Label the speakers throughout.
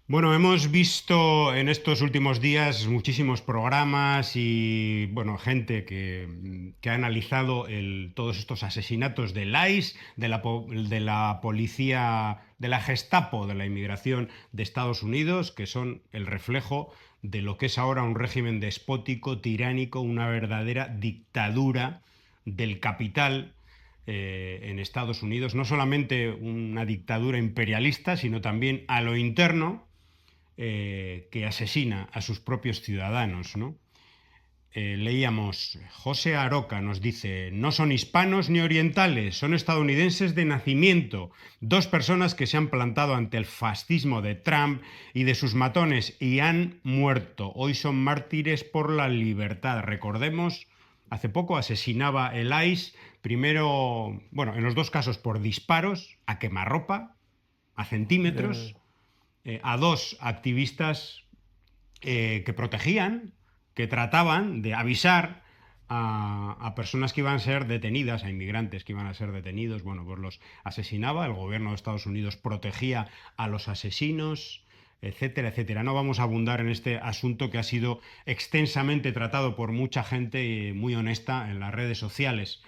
Speaker 1: Bueno, hemos visto en estos últimos días muchísimos programas y bueno, gente que ha analizado todos estos asesinatos del ICE, de la policía, de la Gestapo, de la inmigración de Estados Unidos, que son el reflejo de lo que es ahora un régimen despótico, tiránico, una verdadera dictadura del capital en Estados Unidos, no solamente una dictadura imperialista, sino también a lo interno que asesina a sus propios ciudadanos, ¿no? Leíamos, José Aroca nos dice, no son hispanos ni orientales, son estadounidenses de nacimiento, dos personas que se han plantado ante el fascismo de Trump y de sus matones y han muerto. Hoy son mártires por la libertad. Recordemos, hace poco asesinaba el ICE, primero, bueno, en los dos casos por disparos, a quemarropa, a
Speaker 2: Eh,
Speaker 1: centímetros, a dos activistas que protegían, que trataban de avisar a personas que iban a ser detenidas, a inmigrantes que iban a ser detenidos, bueno, pues los asesinaba, el gobierno de Estados Unidos protegía a los asesinos, etcétera, etcétera. No vamos a abundar en este asunto que ha sido extensamente tratado por mucha gente muy honesta en las redes sociales.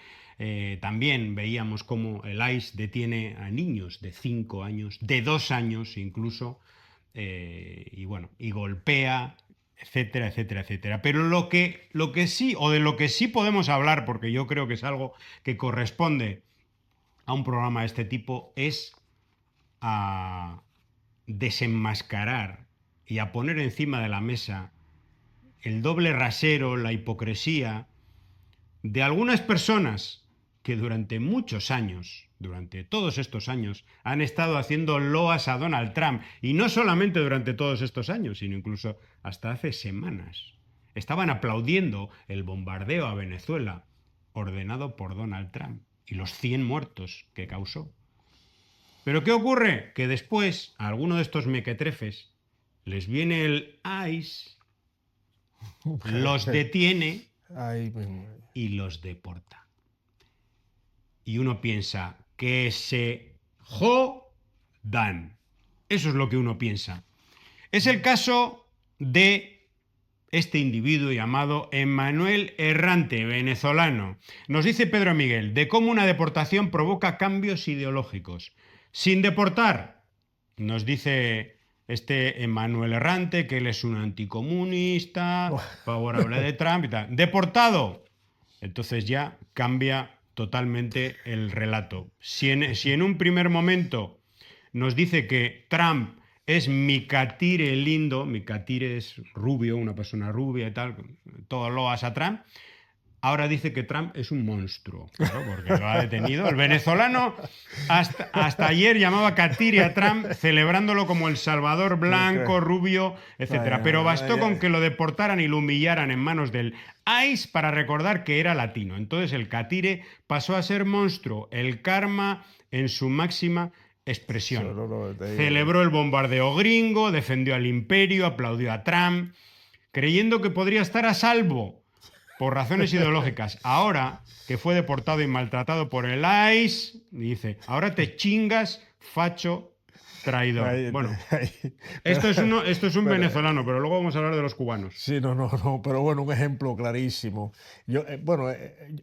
Speaker 1: También veíamos cómo el ICE detiene a niños de 5 años, de 2 años incluso, y bueno, y golpea, etcétera, etcétera, etcétera. Pero lo que sí, o de lo que sí podemos hablar, porque yo creo que es algo que corresponde a un programa de este tipo, es a desenmascarar y a poner encima de la mesa el doble rasero, la hipocresía de algunas personas que durante muchos años, durante todos estos años, han estado haciendo loas a Donald Trump. Y no solamente durante todos estos años, sino incluso hasta hace semanas. Estaban aplaudiendo el bombardeo a Venezuela ordenado por Donald Trump y los 100 muertos que causó. Pero ¿qué ocurre? Que después a alguno de estos mequetrefes les viene el ICE, los detiene
Speaker 2: Ay, mi madre.
Speaker 1: y los deporta. Y uno piensa que se jodan. Eso es lo que uno piensa. Es el caso de este individuo llamado Emmanuel Errante, venezolano. Nos dice Pedro Miguel de cómo una deportación provoca cambios ideológicos. Sin deportar, nos dice este Emmanuel Errante que él es un anticomunista, favorable de Trump y tal. Deportado, entonces ya cambia totalmente el relato. Si en un primer momento nos dice que Trump es mi catire lindo, mi catire es rubio, una persona rubia y tal, todo loas a Trump, ahora dice que Trump es un monstruo, claro, porque lo ha detenido. El venezolano hasta ayer llamaba catire a Trump, celebrándolo como el Salvador
Speaker 2: ¿Tú crees?
Speaker 1: blanco, rubio, etcétera. Pero
Speaker 2: Vaya,
Speaker 1: bastó con
Speaker 2: ya.
Speaker 1: que lo deportaran y lo humillaran en manos del ICE para recordar que era latino. Entonces el catire pasó a ser monstruo, el karma en su máxima expresión.
Speaker 2: Solo no te digo que.
Speaker 1: Celebró el bombardeo gringo, defendió al imperio, aplaudió a Trump, creyendo que podría estar a salvo por razones ideológicas. Ahora que fue deportado y maltratado por el ICE, dice, ahora te chingas, facho, traidor.
Speaker 2: Ay,
Speaker 1: Bueno,
Speaker 2: pero,
Speaker 1: esto es un
Speaker 2: pero,
Speaker 1: venezolano, pero luego vamos a hablar de los cubanos.
Speaker 2: sí, no, no, no, pero bueno, un ejemplo clarísimo. Bueno,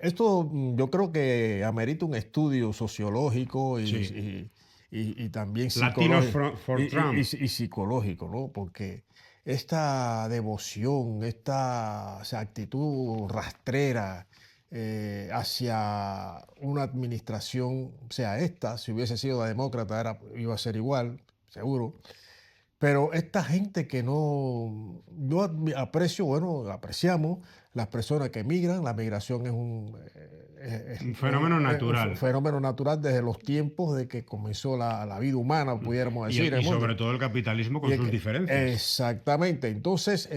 Speaker 2: esto yo creo que amerita un estudio sociológico
Speaker 1: Sí.
Speaker 2: y también
Speaker 1: Latinos
Speaker 2: psicológico,
Speaker 1: for Trump.
Speaker 2: y psicológico, ¿no? Porque esta devoción, esta, o sea, actitud rastrera hacia una administración, o sea, esta, si hubiese sido la demócrata, iba a ser igual, seguro. Pero esta gente que no, yo aprecio, bueno, apreciamos las personas que migran. La migración es
Speaker 1: Un fenómeno
Speaker 2: es un
Speaker 1: natural.
Speaker 2: fenómeno natural desde los tiempos de que comenzó la vida humana, pudiéramos decir, en
Speaker 1: Y
Speaker 2: el mundo.
Speaker 1: sobre todo el capitalismo con sus diferencias.
Speaker 2: Exactamente. Entonces,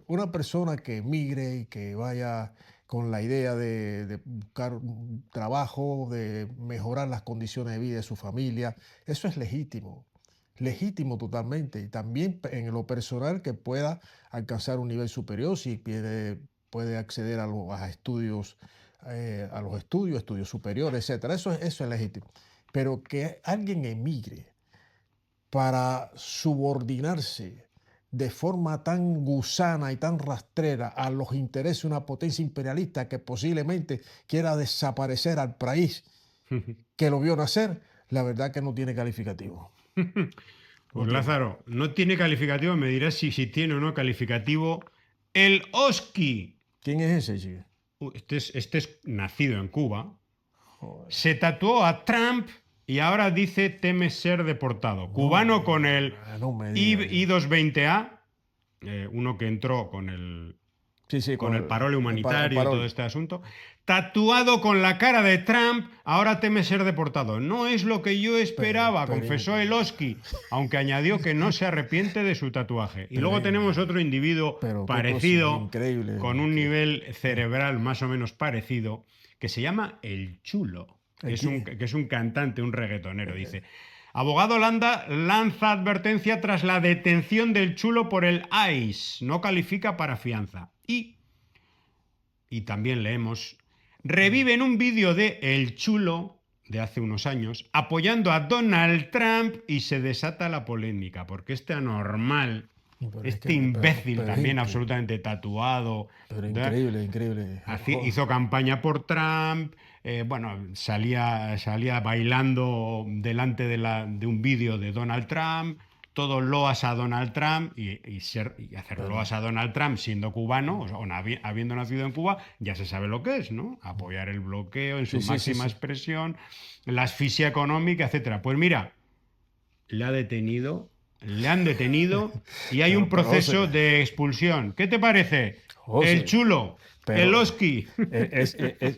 Speaker 2: una persona que migre y que vaya con la idea de buscar un trabajo, de mejorar las condiciones de vida de su familia, eso es legítimo. Legítimo totalmente. Y también en lo personal que pueda alcanzar un nivel superior si puede acceder a los estudios superiores, etcétera. Eso es legítimo. Pero que alguien emigre para subordinarse de forma tan gusana y tan rastrera a los intereses de una potencia imperialista que posiblemente quiera desaparecer al país que lo vio nacer, la verdad que no tiene calificativo. No
Speaker 1: Pues
Speaker 2: tiene.
Speaker 1: Lázaro, no tiene calificativo, me dirás si tiene o no calificativo el Oski.
Speaker 2: ¿Quién es ese, chico?
Speaker 1: Este es nacido en Cuba,
Speaker 2: Joder.
Speaker 1: se tatuó a Trump y ahora dice teme ser deportado. Cubano con el
Speaker 2: No me digas.
Speaker 1: I-220A, uno que entró
Speaker 2: Sí,
Speaker 1: con el parole
Speaker 2: el
Speaker 1: humanitario y todo
Speaker 2: parol.
Speaker 1: este asunto, tatuado con la cara de Trump, ahora teme ser deportado. No es lo que yo esperaba,
Speaker 2: Pero
Speaker 1: confesó el Oski, aunque añadió que no se arrepiente de su tatuaje. Y luego tenemos otro individuo
Speaker 2: pero qué cosa
Speaker 1: parecido,
Speaker 2: increíble.
Speaker 1: con un nivel cerebral más o menos parecido, que se llama El Chulo, que es un cantante, un reggaetonero, dice. Abogado lanza advertencia tras la detención del Chulo por el ICE. No califica para fianza. Y también leemos, revive en un vídeo de El Chulo de hace unos años, apoyando a Donald Trump y se desata la polémica, porque este anormal,
Speaker 2: Pero
Speaker 1: este imbécil
Speaker 2: pero
Speaker 1: también absolutamente tatuado,
Speaker 2: pero
Speaker 1: ¿verdad?
Speaker 2: increíble.
Speaker 1: Hizo campaña por Trump, bueno, salía bailando delante de un vídeo de Donald Trump, todo loas a Donald Trump y hacer loas a Donald Trump siendo cubano, o habiendo nacido en Cuba, ya se sabe lo que es, ¿no? Apoyar el bloqueo en su máxima expresión, la asfixia económica, etcétera. Pues mira, le han detenido y hay un
Speaker 2: Pero,
Speaker 1: proceso
Speaker 2: José,
Speaker 1: de expulsión. ¿Qué te parece? El
Speaker 2: José,
Speaker 1: Chulo, el
Speaker 2: pero
Speaker 1: Oski.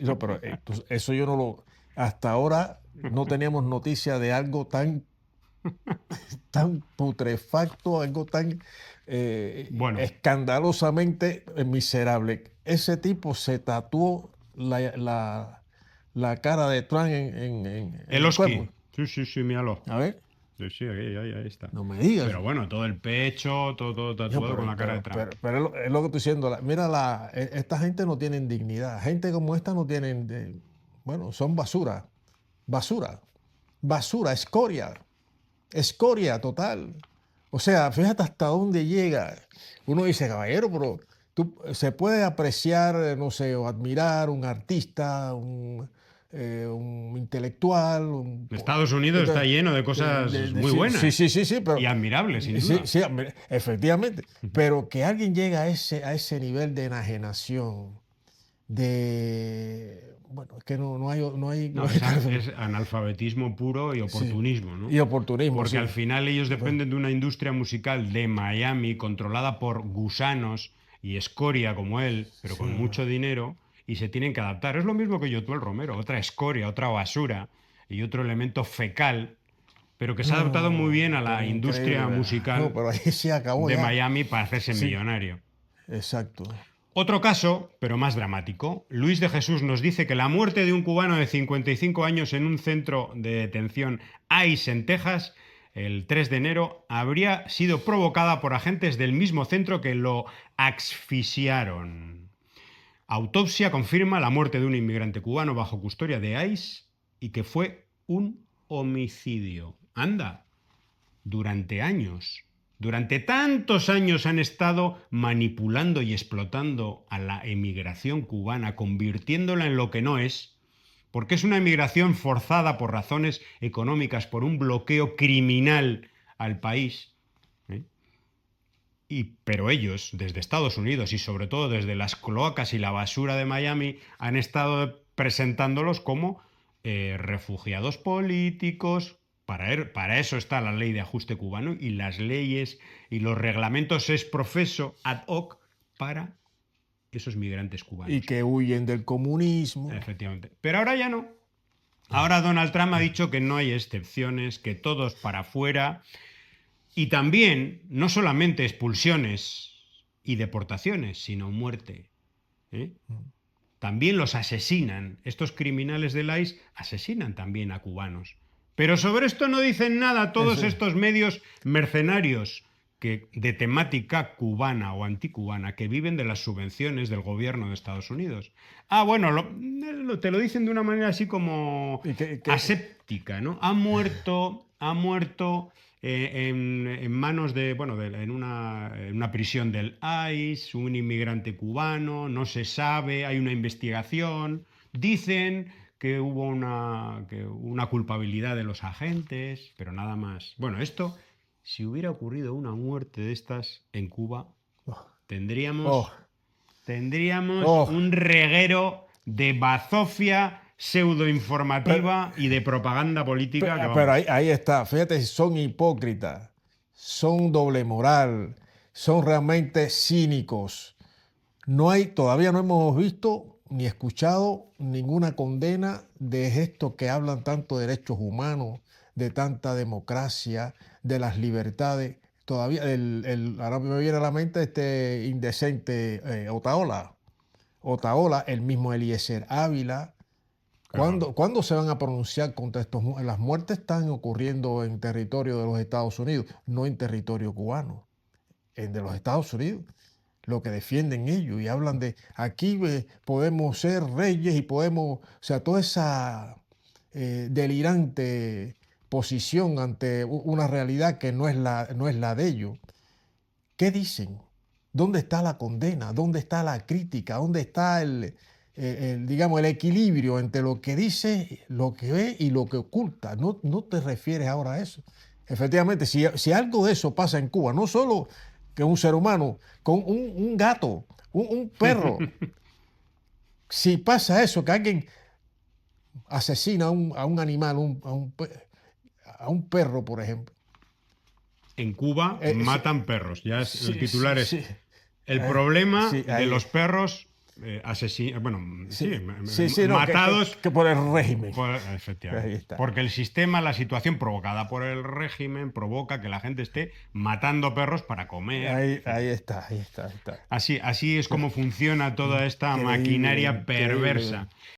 Speaker 2: no, pero eso yo no lo. Hasta ahora no teníamos noticia de algo tan putrefacto, algo tan
Speaker 1: Bueno,
Speaker 2: escandalosamente miserable. Ese tipo se tatuó la cara de Trump en
Speaker 1: el
Speaker 2: el cuerpo.
Speaker 1: Oski. Sí, míralo.
Speaker 2: A ver,
Speaker 1: Sí, ahí está.
Speaker 2: no me digas.
Speaker 1: Pero bueno, todo el pecho, todo tatuado con la cara de Trump.
Speaker 2: Pero es lo que estoy diciendo. Mira, esta gente no tiene dignidad. Gente como esta no tienen, bueno, son basura. Basura, escoria total. O sea, fíjate hasta dónde llega. Uno dice, caballero, pero se puede apreciar, no sé, o admirar un artista, un intelectual.
Speaker 1: Estados Unidos está lleno de cosas muy buenas
Speaker 2: Sí, pero,
Speaker 1: y admirables, sin
Speaker 2: sí,
Speaker 1: duda.
Speaker 2: sí, efectivamente. Pero que alguien llegue a ese nivel de enajenación, bueno, es que no hay.
Speaker 1: No, es analfabetismo puro y oportunismo, ¿no?
Speaker 2: Y oportunismo,
Speaker 1: Porque
Speaker 2: sí.
Speaker 1: al final ellos dependen de una industria musical de Miami controlada por gusanos y escoria como él, pero con mucho dinero, y se tienen que adaptar. Es lo mismo que Yotuel Romero, otra escoria, otra basura y otro elemento fecal, pero que se ha adaptado muy bien a la
Speaker 2: Pero
Speaker 1: industria
Speaker 2: increíble.
Speaker 1: musical
Speaker 2: Pero ahí se acabó
Speaker 1: de
Speaker 2: ya.
Speaker 1: Miami para hacerse
Speaker 2: Sí,
Speaker 1: millonario.
Speaker 2: exacto.
Speaker 1: Otro caso, pero más dramático. Luis de Jesús nos dice que la muerte de un cubano de 55 años en un centro de detención ICE en Texas el 3 de enero habría sido provocada por agentes del mismo centro que lo asfixiaron. Autopsia confirma la muerte de un inmigrante cubano bajo custodia de ICE y que fue un homicidio. Anda, durante tantos años han estado manipulando y explotando a la emigración cubana, convirtiéndola en lo que no es, porque es una emigración forzada por razones económicas, por un bloqueo criminal al país. Pero ellos, desde Estados Unidos y sobre todo desde las cloacas y la basura de Miami, han estado presentándolos como refugiados políticos. Para eso está la ley de ajuste cubano y las leyes y los reglamentos es profeso ad hoc para esos migrantes cubanos.
Speaker 2: Y que huyen del comunismo.
Speaker 1: Efectivamente. Pero ahora ya no. Ahora Donald Trump ha dicho que no hay excepciones, que todos para afuera. Y también, no solamente expulsiones y deportaciones, sino muerte. También los asesinan. Estos criminales del ICE asesinan también a cubanos. Pero sobre esto no dicen nada todos estos medios mercenarios de temática cubana o anticubana que viven de las subvenciones del gobierno de Estados Unidos. Bueno, te lo dicen de una manera así como aséptica, ¿no? Ha muerto en manos de, bueno, en una prisión del ICE, un inmigrante cubano, no se sabe, hay una investigación, dicen que hubo una culpabilidad de los agentes, pero nada más. Bueno, esto, si hubiera ocurrido una muerte de estas en Cuba,
Speaker 2: Oh, oh,
Speaker 1: tendríamos, tendríamos
Speaker 2: oh.
Speaker 1: un reguero de bazofia
Speaker 2: Pero,
Speaker 1: pseudoinformativa y de propaganda política que
Speaker 2: pero
Speaker 1: vamos.
Speaker 2: ahí está, fíjate, son hipócritas, son doble moral, son realmente cínicos. Todavía no hemos visto ni escuchado ninguna condena de estos que hablan tanto de derechos humanos, de tanta democracia, de las libertades. Todavía, ahora me viene a la mente este indecente Otaola. Otaola, el mismo Eliezer Ávila.
Speaker 1: Qué va.
Speaker 2: ¿Cuándo se van a pronunciar contra estos? Las muertes están ocurriendo en territorio de los Estados Unidos, no en territorio cubano, en de los Estados Unidos. Lo que defienden ellos y hablan de aquí podemos ser reyes y podemos, o sea, toda esa delirante posición ante una realidad que no es la de ellos. ¿Qué dicen? ¿Dónde está la condena? ¿Dónde está la crítica? ¿Dónde está digamos, el equilibrio entre lo que dice, lo que ve y lo que oculta? No te refieres ahora a eso. Efectivamente, si algo de eso pasa en Cuba, no solo que un ser humano, con un gato, un perro, si pasa eso, que alguien asesina a un animal, a un perro, por ejemplo.
Speaker 1: En Cuba
Speaker 2: Sí,
Speaker 1: matan perros. Ya es, el
Speaker 2: sí, sí,
Speaker 1: titular es
Speaker 2: sí,
Speaker 1: el problema
Speaker 2: sí,
Speaker 1: de los perros bueno, sí,
Speaker 2: sí, sí, sí, no,
Speaker 1: matados
Speaker 2: que por el régimen. Ahí
Speaker 1: efectivamente.
Speaker 2: está.
Speaker 1: Porque el sistema, la situación provocada por el régimen, provoca que la gente esté matando perros para comer,
Speaker 2: Ahí
Speaker 1: etcétera.
Speaker 2: está, ahí está, ahí está.
Speaker 1: Así es como funciona toda esta
Speaker 2: Increíble,
Speaker 1: maquinaria
Speaker 2: increíble.
Speaker 1: perversa.